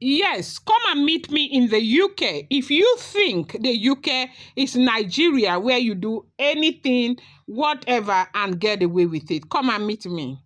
Yes, come and meet me in the UK. If you think the UK is Nigeria where you do anything, whatever, and get away with it, come and meet me.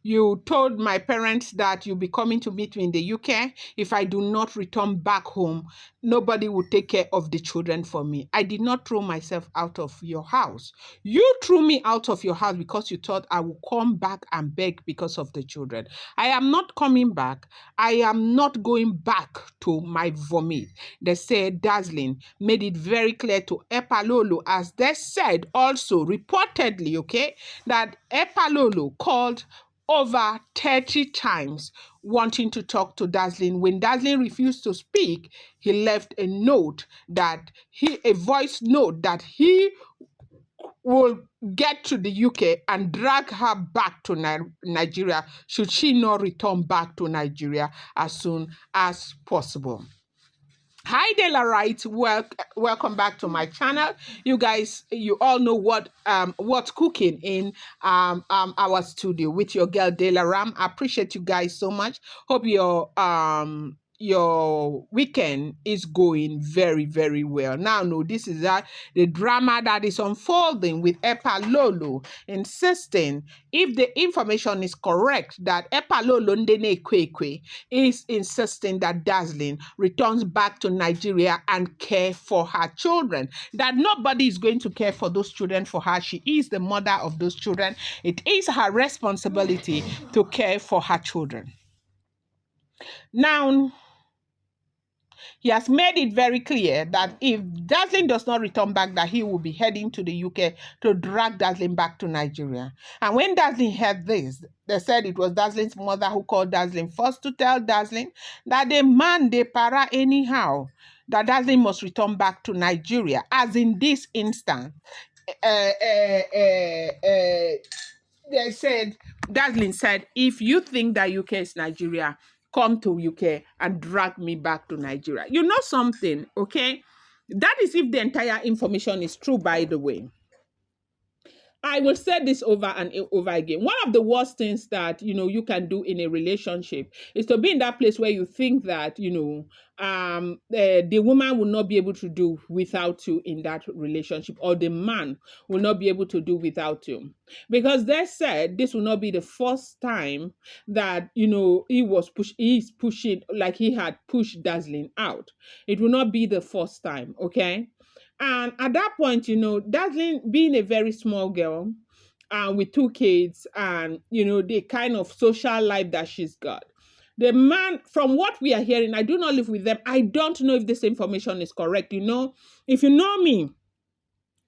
You told my parents that you'll be coming to meet me in the UK. If I do not return back home, nobody will take care of the children for me. I did not throw myself out of your house. You threw me out of your house because you thought I would come back and beg because of the children. I am not coming back. I am not going back to my vomit. They said Dazzling made it very clear to Epalolo, as they said also reportedly, okay, that Epalolo called over 30 times wanting to talk to Dazzling. When Dazzling refused to speak, he left a voice note that he will get to the UK and drag her back to Nigeria should she not return back to Nigeria as soon as possible. Hi Dela Wright, welcome back to my channel. You guys, you all know what's cooking in our studio with your girl Dela Ram. I appreciate you guys so much. Hope your weekend is going very, very well. Now, no, this is the drama that is unfolding with Epalolo insisting, if the information is correct, that Epalolo Ndene Kwekwe is insisting that Dazzling returns back to Nigeria and care for her children, that nobody is going to care for those children for her. She is the mother of those children. It is her responsibility to care for her children. Now, he has made it very clear that if Dazzling does not return back, that he will be heading to the UK to drag Dazzling back to Nigeria. And when Dazzling heard this, they said it was Dazzling's mother who called Dazzling first to tell Dazzling that the man they para anyhow, that Dazzling must return back to Nigeria. As in this instance, they said, Dazzling said, if you think that UK is Nigeria, come to UK and drag me back to Nigeria. You know something, okay? That is if the entire information is true, by the way. I will say this over and over again. One of the worst things that, you can do in a relationship is to be in that place where you think that, the woman will not be able to do without you in that relationship, or the man will not be able to do without you. Because they said this will not be the first time that, he's pushing, like he had pushed Dazzling out. It will not be the first time, okay? And at that point, Dazzling, being a very small girl with 2 kids and, the kind of social life that she's got, the man, from what we are hearing, I do not live with them. I don't know if this information is correct. If you know me,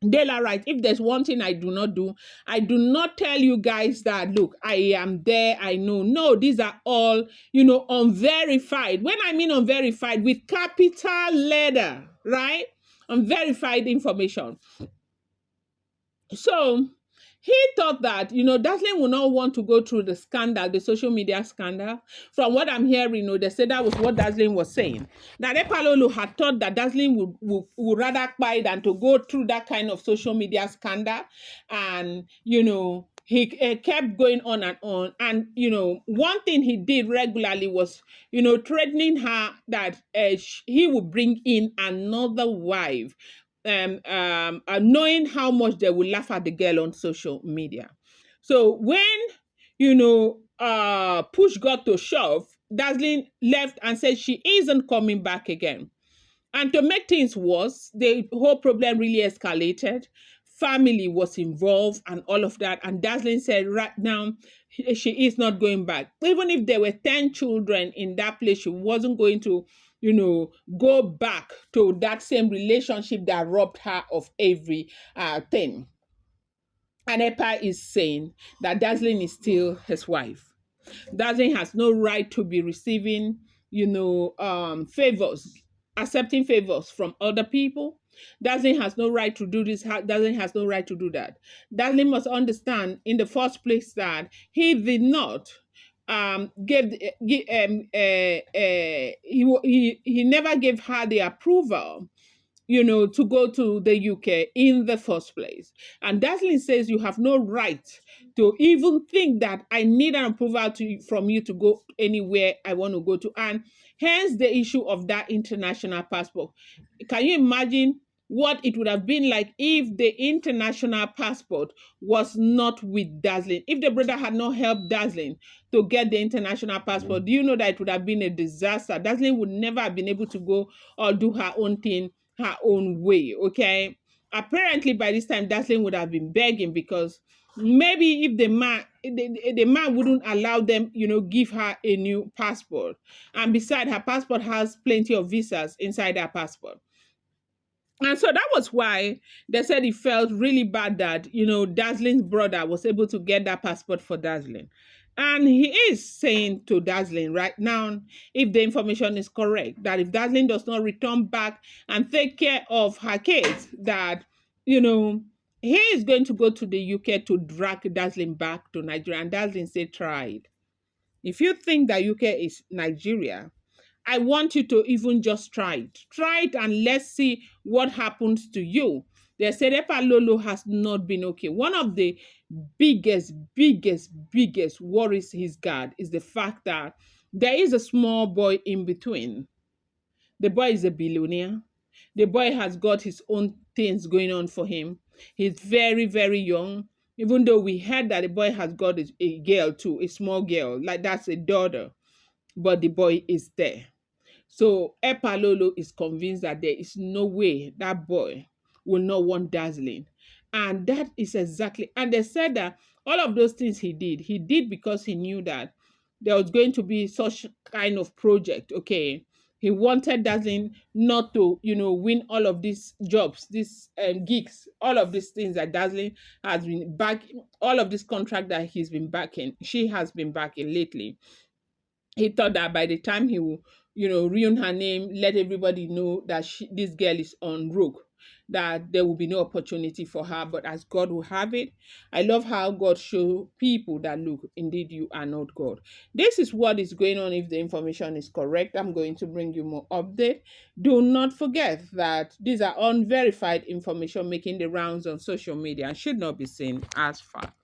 Dela Wright, if there's one thing I do not do, I do not tell you guys that, look, I am there, I know. No, these are all, unverified. When I mean unverified, with capital letter, right? Unverified information. So he thought that, Dazzling would not want to go through the scandal, the social media scandal. From what I'm hearing, they said that was what Dazzling was saying. That Epalolo had thought that Dazzling would rather cry than to go through that kind of social media scandal. And, he kept going on and on. And, one thing he did regularly was, threatening her that he would bring in another wife, knowing how much they will laugh at the girl on social media. So when, push got to shove, Dazzling left and said she isn't coming back again. And to make things worse, the whole problem really escalated. Family was involved and all of that. And Dazzling said right now, she is not going back. Even if there were 10 children in that place, she wasn't going to, go back to that same relationship that robbed her of every thing. And Epa is saying that Dazzling is still his wife. Dazzling has no right to be receiving, favors, accepting favors from other people. Dazzling has no right to do this. Dazzling has no right to do that. Dazzling must understand in the first place that he did not he never gave her the approval, to go to the UK in the first place. And Dazzling says you have no right to even think that I need an approval from you to go anywhere I want to go to. And Hence the issue of that international passport. Can you imagine what it would have been like if the international passport was not with Dazzling? If the brother had not helped Dazzling to get the international passport, do you know that it would have been a disaster? Dazzling would never have been able to go or do her own thing her own way, okay? Apparently, by this time, Dazzling would have been begging because maybe if the man wouldn't allow them, give her a new passport. And beside, her passport has plenty of visas inside her passport. And so that was why they said it felt really bad that, Dazzling's brother was able to get that passport for Dazzling. And he is saying to Dazzling right now, if the information is correct, that if Dazzling does not return back and take care of her case, that, he is going to go to the UK to drag Dazzling back to Nigeria. And Dazzling said, try it. If you think that UK is Nigeria, I want you to even just try it. Try it and let's see what happens to you. They said Epalolo has not been okay. One of the biggest worries he's got is the fact that there is a small boy in between. The boy is a billionaire. The boy has got his own things going on for him. He's very, very young. Even though we heard that the boy has got a girl too, a small girl, like that's a daughter. But the boy is there. So Epalolo is convinced that there is no way that boy will not want Dazzling. And that is exactly, and they said that all of those things he did because he knew that there was going to be such kind of project, okay? He wanted Dazzling not to, win all of these jobs, these gigs, all of these things that Dazzling has been back, all of this contract that he's been backing, she has been backing lately. He thought that by the time he will, ruin her name, let everybody know that this girl is on rogue, that there will be no opportunity for her. But as God will have it, I love how God show people that, look, indeed you are not God. This is what is going on. If the information is correct, I'm going to bring you more update. Do not forget that these are unverified information making the rounds on social media and should not be seen as fact.